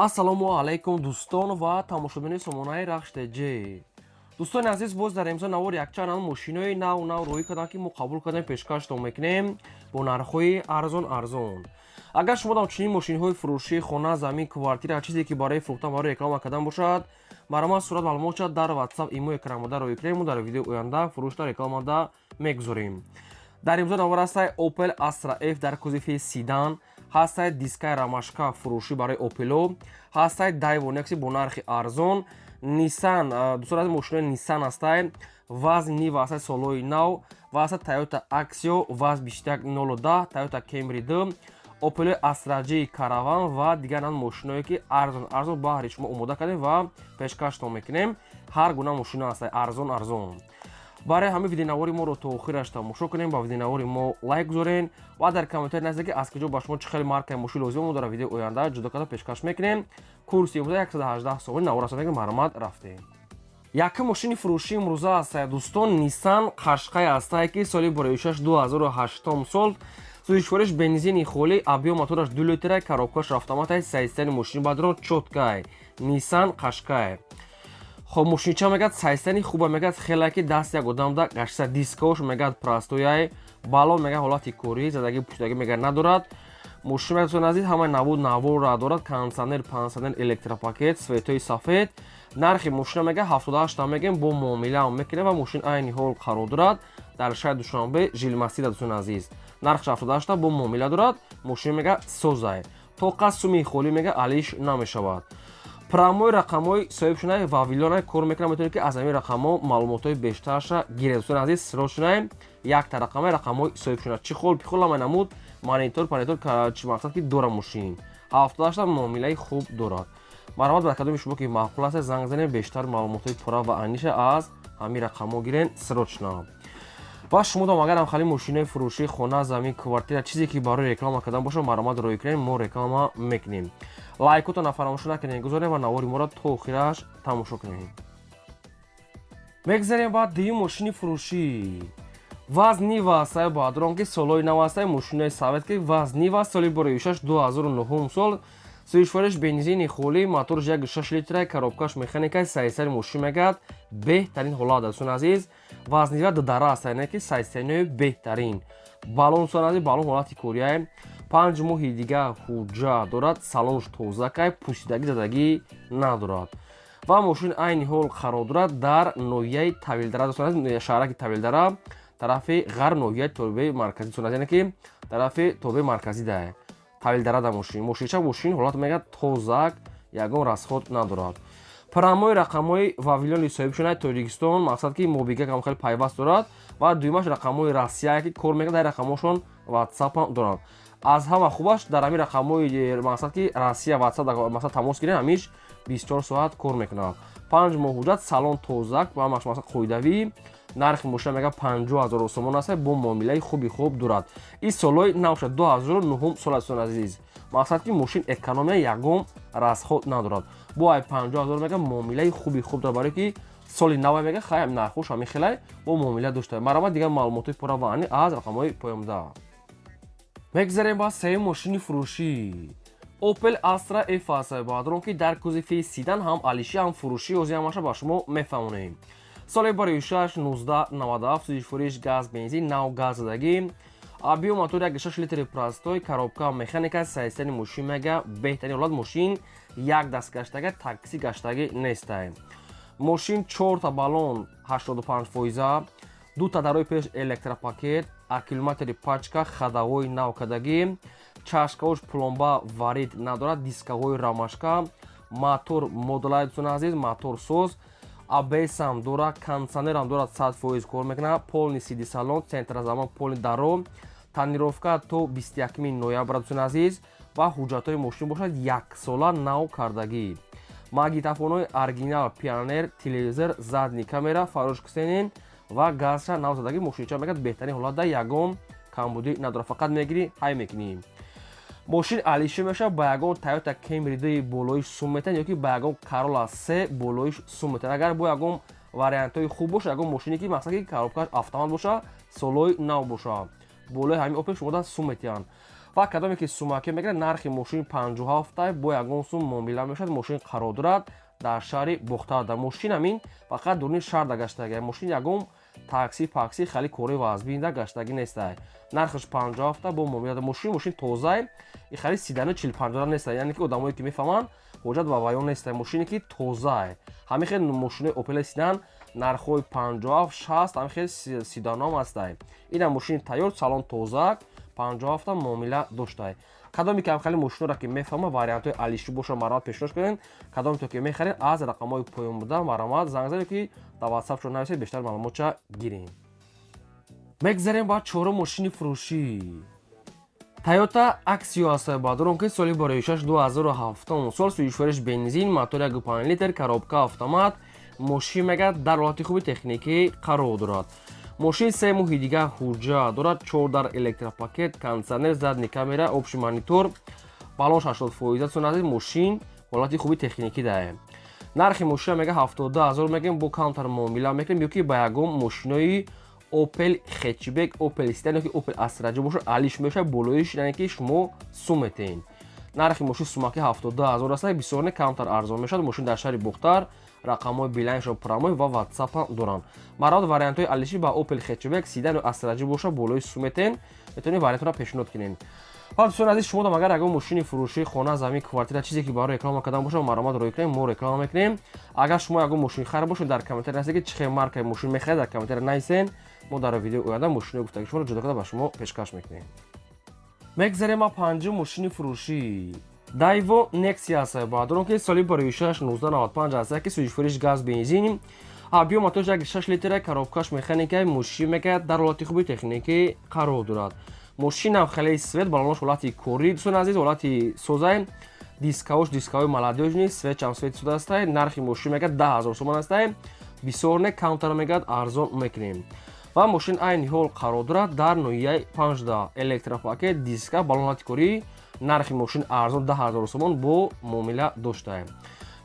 ассалому алайкум дӯстон ва тамошобини сомонаи рахштеҷӣ. дӯстони азиз, боз дар имзо навор якчанд мошинои нав рӯй карданд ки мо қабул кардем пешкаштон мекунем бо нархҳои арзон. агар шумо дар чунин мошинҳои фурӯшӣ хона, замин, квартира, чизе ки барои фурӯхтан барои реклама кардан бошад, маромад сурат маълумот шуд дар WhatsApp имо экранмода рӯй кунем. дар видеои оянда фурӯшта рекламада мегузорем. дар имзо навор ҳастай Opel Astra F дар кузофи седан, ҳастай Дискай Рамашка фурӯшӣ барои Opel-о, ҳастай Daewoo Nexi бо нархи арзон, Nissan дӯстони мошинои Nissan ҳастай, вазн нив ҳастай солои нав, ва ҳастай Toyota Axio вазн 21010, Toyota Camry 2, Opel Astra J Caravan ва дигар мошиное ки арзон баҳри шумо омода кардем ва пешкаштон мекунем. ҳар гуна мошина ҳастай арзон. барои ҳамин видеонавори моро то охираш тамошо кунем, ба видеонавори мо лайк гузорен ва дар комментари назди аз куҷо ба шумо чӣ хел маркаи мошин лозим мо дар видеои оянда ҷудо карда пешкаш мекунем. курси имрӯза 118 соли навор ҳастем, маромад рафтем. якум мошини фурӯшии имрӯза ҳастай дӯстон Nissan Qashqai ҳастай ки соли боришаш 2008 сол, сӯзишвориш бензини холӣ, объём мотораш 2 литра, коробкаш автоматай, сайстани мошини бадрон чоткай. Nissan Qashqai. хоб мошинча мегад сайстани хуба мегад хелаки даст як одам да гашта дискош мегад прастояй, балон мегад ҳолати кори, задаги пуштаги мегад надорад. мошин мегад назид ҳамаи навора дорад, кондиционер, пансионер, электропакет, светои сафед. нархи мошина мегад 78 мегем бо муомила мекунем ва мошин айни ҳол қарор дорад дар шаҳри Душанбе, Жилмасир дӯстони азиз. нархш 78 бо муомила дорад, мошин мегад созай. то қас суми холӣ мегад алиш намешавад. промои рақамҳои соҳибшунаи вавилонаи кор мекунам, метавонед ки аз ҳамин рақамҳо маълумотҳои бештарша гиред. дӯстони азиз, сирочунаем якта рақамҳои соҳибшуна чӣ хол пихол ама намуд монитор чӣ мақсад ки дора мошин 78 муомилаи хуб дорад. маромад ба кадоми шумо ки маъқул аст занг занем, бештар маълумотҳои пурра ва аниша аз ҳамин рақамҳо гирен сирочуна. ва шумо дом агар ҳамхали мошинаи фурӯшӣ хона, замин, квартира чизе ки барои реклама кардан бошад, маромад рӯй кунем, мо реклама мекунем. лайкотона фаромӯш накунед гузорем ва навори моро то охираш тамошо кунед. мегзарем ба дуюм мошини фурӯшӣ. вазн нив ҳастай бадрон ки солои нав ҳастай, мошинаи совет ки вазн нив аст, соли боришаш 2009 сол, сӯзишвориш бензини холӣ, моторш 1.6 литра, коробкаш механикай, сайстани мошин мегад беҳтарин ҳолат дӯстони азиз. вазн нива дудара ҳастай, не ки сайстаниҳои беҳтарин. балон дӯстони азиз, балон ҳолати корияй, 5 моҳи дига ҳуҷҷа дорад, салонш тозакай, пусидаги задагӣ надорад. ва мошин айни ҳол қарор дорад дар ноҳияи Тавилдара, дӯстони азиз, шаҳраки Тавилдара, тарафи ғарб ноҳияи тобеи марказӣ, дӯстони азиз, ки тарафи тобеи марказӣ да Тавилдара да мошинча мошин ҳолат мегад тозак, ягон расход надорад. промои рақамҳои вавилони соҳибшунаи Тоҷикистон, мақсад ки мобига хеле пайваст дорад, ва дуюмаш рақамҳои Россия ки кор мекунад, дар рақамҳошон WhatsApp дорад. аз ҳама хубаш дар ҳамин рақамҳои мақсад ки Россия WhatsApp мақсад тамос гирем, ҳамиш 24 соат кор мекунад. 5 моҳ ҳуҷҷат, салон тозак ва мақсад қоидавӣ. нархи мошина мегад 50,000 сомон аст, бо муомилаи хуб дорад. ин солои навша 2009 сол аст дӯстони азиз. мақсад ки мошин экономия ягон расход надорад. бо ай 50,000 мегад муомилаи хуб дорад, барои ки соли нав мегад хай нархош ҳамин хелай бо муомила дошта. маромад дигар маълумоти пурра ва ани аз рақамҳои поёмда. мегзарем ба сеюм мошини фурӯшӣ. Opel Astra F ҳастай баъдрон ки дар кузофи седан ҳам алишӣ ҳам фурӯшӣ озӣ ҳамаша ба шумо мефаҳмонем. соли боришаш 1997, сӯзишвориш газ бензин, нав газ задагӣ, объём мотор 1.6 литри простой, коробка механика, сайстани мошин мега беҳтарин ҳолат, мошин як даст гаштага, такси гаштагӣ нестай. мошин 4 та балон 85%, 2 та дарои пеш электропакет, аккумулятори пачка, хадавои нав кардагӣ, чашкаош пломба варид надорад, дискаҳои рамашка, мотор модулай дӯстони азиз, мотор соз, абсам дорад, кондиционерам дорад, 100% кор мекунад, полни сиди салон, центрозамон, полни даро, танировка то 21 ноябр дӯстони азиз ва ҳуҷҷатҳои мошин бошад 1 сола нав кардагӣ. магнитофонҳои оригинал, пионер, телевизор, задни камера, фарӯшкисенин ва газша нав задагӣ. мошинча мегад беҳтарин ҳолат да ягон камбудӣ надорад, фақат мегирӣ ҳай мекунӣ. мошин алишӣ мешавад ба ягон Toyota Camry 2 болоиш сум метан ё ки ба ягон Corolla 3 болоиш сум метан. агар бо ягон вариантҳои хуб боша, ягон мошине ки мақсад ки коробкаш автомат боша, солои нав боша, болои ҳамин Opel шумо да сум метиҳанд. ва кадоме ки сумаки мегирад нархи мошини 57 бо ягон сум муомила мешавад. Мошини қарор дорад дар шаҳри Бухтада. Мошин амин фақат дуруни шарда гаштагӣ. Мошин ягон такси пакси хеле кори вазбинда гаштагӣ нестай. Нархаш 57 бо муомила. Мошин тоза и хали сидани 40-50 нестай. Яъне ки одамое ки мефаҳманд ҳоҷат ва ваён нестай. Мошине ки тоза. Ҳамин хел мошини Opel Sedan нархҳои 57-60 ҳамин хел седаном ҳастай. Ина мошини тайёр салон тоза 57 муомила доштай. кадоме ки хали мошинро ки мефаҳма вариантҳои алиши боша маромат пешниҳод кунед. Кадоме то ки мехаред аз рақамҳои поёнбурда маромат занг занед ки дар WhatsApp нависед бештар маълумотша гирем. мегзарем ба чорум мошини фурӯшӣ. Toyota Axio аст ба дронки соли бароишаш 2007 сол суишвариш бензин мотори 1.5 литр коробка автомат. мошин мегад дар ҳолати хуби техникӣ қарор дорад. мошин 3 моҳи дигар ҳуҷҷат дорад. 4 дар электропакет, кондитсионер, задни камера, обши монитор, балонш 80%. сунати мошин ҳолати хуби техникӣ дае. нархи мошин мега 72000 мегем бо каунтар муомила мекунем ёки ба ягон мошинои Opel Hatchback, Opel Sedan ёки Opel Astra боша алиш меша болоиш яъне ки шумо сум метаҳед. нархи мошин сумаки 72000 аст. бисёр не каунтар арзон мешавад. мошин дар шаҳри Бухтар рақамҳои билайншо промой ва WhatsApp доранд. маромат вариантҳои алиши ба Opel Hatchback, Sedan ё Astra боша болои сум метаҳед. метавонед вариантро пешниҳод кунед. ҳоло дӯстон азиз, шумо агар ягон мошини фурӯшӣ, хона, замин, квартира чизе ки барои реклама кардан боша маромат рой кунем, мо реклама мекунем. агар шумо ягон мошини харид бошед дар комментар нависед ки чӣ хел маркаи мошин мехоҳед, дар комментар нависед. мо дар видеои оянда мошини гуфтаги шуморо ҷудо карда ба шумо пешкаш мекунем. мегзарем ба панҷум мошини фурӯшӣ. Daewoo Nexia аст ба дронки соли бароишаш 1995 аст ки суишфуриш газ бензин. объем моториш 6 литр, коробкаш механика. мошин мегад дар ҳолати хуби техникӣ қарор дорад. мошинам хеле свет, балонош ҳолати кори. дӯстон азиз, ҳолати соза, дискаҳои молодёжни, светчам свет шуда аст. нархи мошин мегад 10000 сомон аст. бисёр не каунтар мегад арзон мекунем. ва мошин айни ҳол қарор дорад дар ноҳияи 15 электропакет, диска, балон ҳолати кори. нархи мошин арзон 10000 сомон бо муомила доштаем.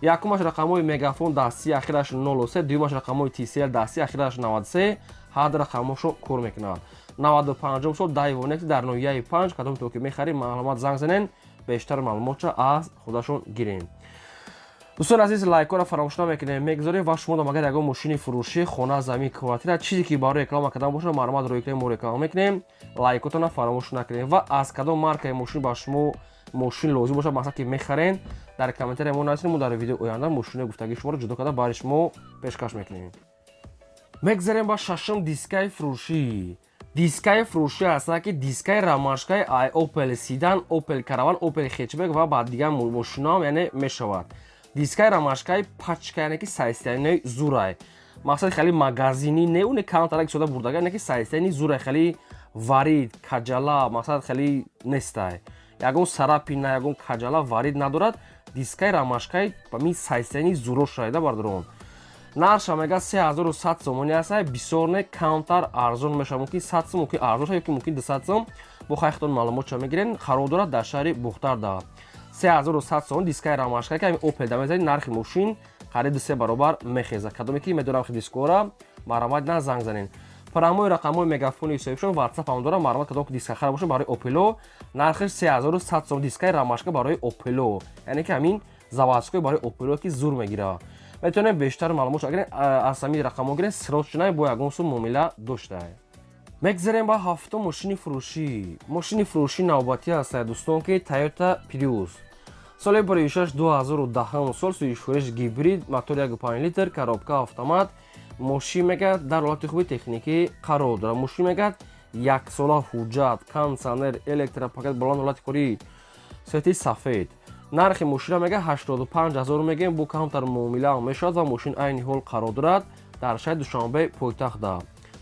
якумаш рақамҳои мегафон дастии ахираш 03, дуюмаш рақамҳои TCL дастии ахираш 93, ҳад рақамҳошо кор мекунад. 95 сол Daewoo Nexia дар ноҳияи 5. кадоме то ки мехаред маълумот занг занед, бештар маълумотша аз худашон гирем. дӯстон азиз, лайкҳоро фаромӯш намекунем, мегзорем. ва шумо агар ягон мошини фурӯшӣ, хона, замин, квартира чизе ки барои реклама кардан боша маълумот рой кунем, мо реклама мекунем. лайкотонро фаромӯш накунем. ва аз кадом маркаи мошин ба шумо мошин лозим боша мақсад ки мехарен, дар комментари мо нависед. мо дар видеои оянда мошини гуфтаги шуморо ҷудо карда бари шумо пешкаш мекунем. мегзарем ба шашум дискаи фурӯшӣ. дискаи фурӯшӣ аст ки дискаи рамашкаи Opel Sedan, Opel Caravan, Opel Hatchback ва ба дигар мошиноам яъне мешавад. дискаи рамашкаи пачка яъне ки сайзтанинои зурай. мақсад хеле магазини не уне каунтара ки сода бурдага, яъне ки сайзтани зурай хеле варид, каҷала, мақсад хеле нестай. ягон сарапина, ягон каҷала варид надорад. дискаи рамашкаи ба ми сайзтани зуро шайда бардорон. нарша мега 3100 сомони аст. бисёр не каунтар арзон мешавад. мумкин 100 сом, мумкин арзон шавад, мумкин 200 сом. бо хайхтон маълумотша мегирен. қарор дорад дар шаҳри Бухтар да 3100 сомон дискаи рамашка ки Opel да мезанед. нархи мошин қариби 3 баробар мехезад. кадоме ки медонам ки дискора маромат на занг занед. промои рақамҳои мегафони ҳисобшон WhatsApp ам дорам. маромат кадом ки диска хар боша барои Opel, нархиш 3100 сом дискаи рамашка барои Opel, яъне ки ҳамин заводскои барои Opel ки зур мегирад. метавонед бештар маълумот агар аз ҳамин рақамҳо гиред, срочна бо ягон сум муомила доштае. мегзарем ба ҳафтум мошини фурӯшӣ. мошини фурӯшӣ навбатӣ аст дӯстон ки Toyota Prius. соли бароишаш 2010 сол суишфуриш гибрид, мотори 1.5 литр, коробка автомат. мошин мегад дар ҳолати хуби техникӣ қарор дорад. мошин мегад 1 сола ҳуҷҷат, кондитсионер, электропакет, балон ҳолати кори, свети сафед. нархи мошина мега 85000 мегем бо каунтар муомила мешавад. ва мошин айни ҳол қарор дорад дар шаҳри Душанбе пойтахта.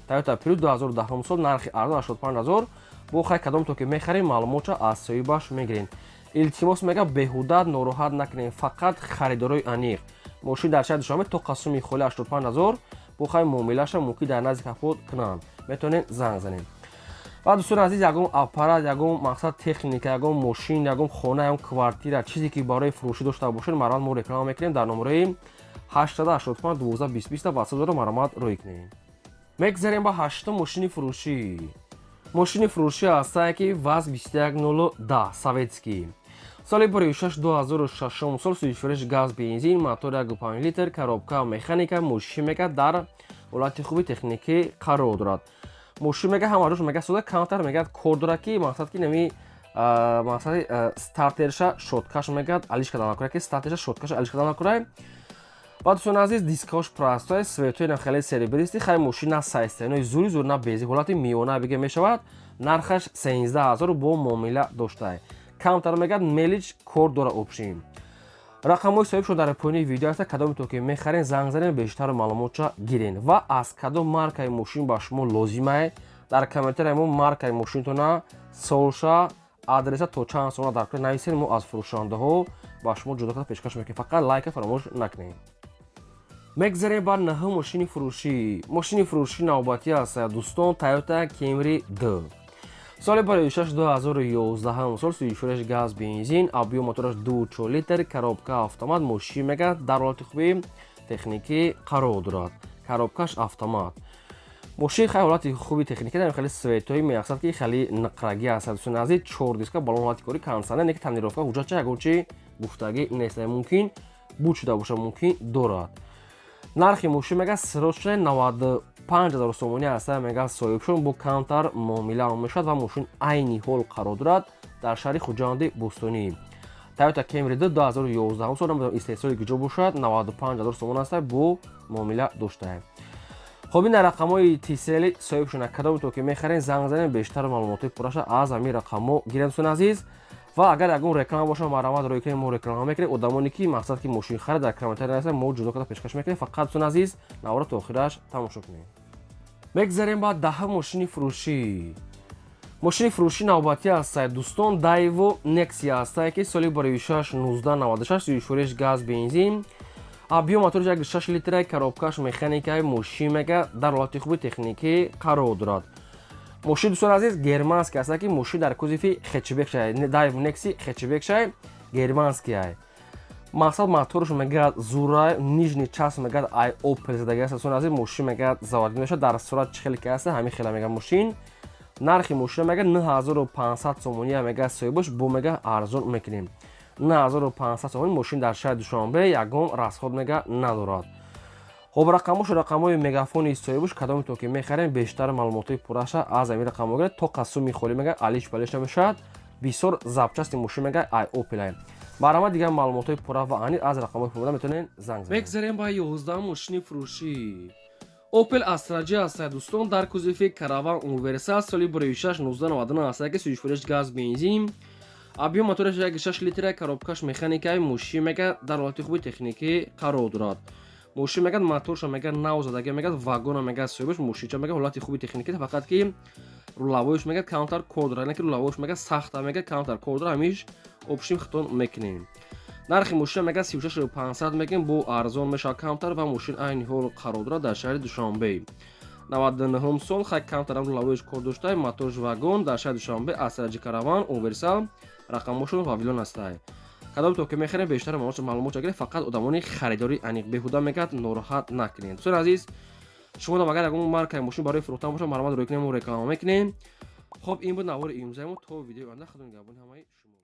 Toyota Prius 2010 сол нархи арзон 85000. бо хай кадом то ки мехарем маълумотша аз соҳибаш мегирем. илтимос мега беҳуда нороҳат накунем, фақат харидорои аниқ. мошин дар шаҳри Душанбе то қасуми холи 85000. бо хай муомилаша мумкин дар назди кафот кунанд. метавонед занг занед. ва дӯстон азиз, ягон аппарат, ягон мақсад техника, ягон мошин, ягон хона, ягон квартира чизе ки барои фурӯшӣ дошта бошед, маромат мо реклама мекунем. дар номарои 885 12 20 WhatsApp дора маромат рой кунем. мегзарем ба ҳаштум мошини фурӯшӣ. мошини фурӯшӣ ҳастае ки ВАЗ 21010 советскӣ. соли бори 2006 сол суишфуреш газ бензин мотори 1.5 литр коробка механика мошин мегӯяд дар ҳолати хуби техникӣ қарор дорад. мошин мегӯяд ҳамаҷош мегӯяд сода каунтар мегӯяд кор дорад ки мақсад ки нами мақсади стартерша шоткаш мегӯяд алиш кардан накунад ки стартерша шоткаш алиш кардан накунад. ва дӯстони азиз дискош простой светои на хеле серебристи хай мошин на сайстаинои зури зур на бези ҳолати миёна бига мешавад. нархаш 13000 бо муомила доштае. камтар мегӯяд мелич кор дора опшин. рақамҳои соҳиб шуд дар поини видео аста кадометон ки мехарен занг занен бештару маълумотша гирен ва аз кадом маркаи мошин ба шумо лозимае дар комментария мо маркаи мошинтона солша адреса то чанд сомона дар кора нависен. мо аз фурӯшандаҳо ба шумо ҷудо карда пешкаш мекунем. фақат лайка фаромӯш накунед. мегзарем ба наҳу мошини фурӯшӣ. мошини фурӯшии навбатӣ аст дӯстон Toyota Camry 2. соли бори 6-2011 сол суишфуреш газ бензин объём мотораш 2.4 литр коробка автомат мошин мегӯяд дар ҳолати хуби техникӣ қарор дорад. коробкаш автомат. мошин хай ҳолати хуби техникӣ дар хеле светои меақсад ки хеле нақрагӣ аст. дӯстони азиз 4 диска балон ҳолати кори кансане не ки танировка ҳуҷҷатча ягончи гуфтагӣ нест. мумкин буд шуда бошад мумкин дорад. нархи мошин мегӯяд сироча 95000 сомонӣ аста мегӯяд соҳибшон бо каунтар муомила он мешавад ва мошин айни ҳол қарор дорад дар шаҳри хуҷанди бӯстонӣ. Toyota Camry 2 2011 сол намедонам истеҳсоли киҷо бошад 95000 сомон аста бо муомила доштае. хоб ин рақамҳои тисели соҳиб шуна кадометон ки мехарен занг занен бештар маълумоти пурраша аз ҳамин рақамҳо гирем дӯстони азиз. ва агар ягон реклама боша марамад рӯй кунем мо реклама мекунем одамоне ки мақсад ки мошин харид дар комментария ҳастанд мо ҷудо карда пешкаш мекунем. фақат дӯстони азиз навора то охираш тамошо кунем. мегзарем ба даҳу мошини фурӯшӣ. мошини фурӯшии навбатӣ ҳастае дӯстон Daewoo Nexia ҳастае ки соли бори 6-1996 суишфуреш газ бензин объём моториш 1.6 литр коробкаш механикаи мошин мегӯяд дар ҳолати хуби техникӣ қарор дорад. мошин дӯстони азиз германский аст ки мошин дар кузофи хэтчбек шай Daewoo Nexia хэтчбек шай германский ай. мақсад моторш мегӯяд зурай нижний част мегӯяд ай Opel задаги аст. дӯстони азиз мошин мегӯяд заводӣ мешавад дар сурат 40 ки аст ҳамин хела мегӯяд мошин. нархи мошин мегӯяд 9500 сомонӣ мегӯяд соҳибаш бо мегӯяд арзон мекунем. 9500 сомонӣ мошин дар шаҳри Душанбе ягон расход мегӯяд надорад. хоб рақамошу рақамҳои мегафони соҳибаш кадометон ки мехарем бештар маълумоти пурраша аз ҳамин рақамҳо гиред то қасуми холӣ мегӯяд алиш балиш намешавад. бисёр запчасти мошин мегӯяд ай Opel ай. барои дигар маълумоти пурра ва анид аз рақамҳои пурра метавонед занг занед. мегзарем ба 11 мошини фурӯшӣ. Opel Astra J ҳастае дӯстон дар кузофи Caravan Universal соли бори 6-1999 ҳастае ки суишфуреш газ бензин объём моториш 1.6 литр коробкаш механикаи мошин мегӯяд дар ҳолати хуби техникӣ қарор дорад. мошин мегӯяд моторша мегӯяд нав задагӣ мегӯяд вагона мегӯяд соҳибаш мошинча мегӯяд ҳолати хуби техникӣ фақат ки рулавоиш мегӯяд каунтар кор дорад не ки рулавоиш мегӯяд сахта мегӯяд каунтар кор дорад ҳамиш опшин хитон мекунем. нархи мошин мегӯяд 36500 мегӯем бо арзон мешавад каунтар ва мошин айни ҳол қарор дорад дар шаҳри Душанбе. 99 сол хай каунтарам рулавоиш кор доштае моторш вагон дар шаҳри Душанбе Astra J Caravan Universal рақамҳошон павилон ҳастае. кадометон ки мехарем бештар маълумота гирем фақат одамони харидори аниқ беҳуда мегӯяд нороҳат накунед. дӯстони азиз шумо дам агар ягон маркаи мошин барои фурӯхтан боша маромад рӯй кунем мо реклама мекунем. хоб ин буд навори имрӯзаи мо то видеои оянда худо нигаҳбони ҳамаи шумо.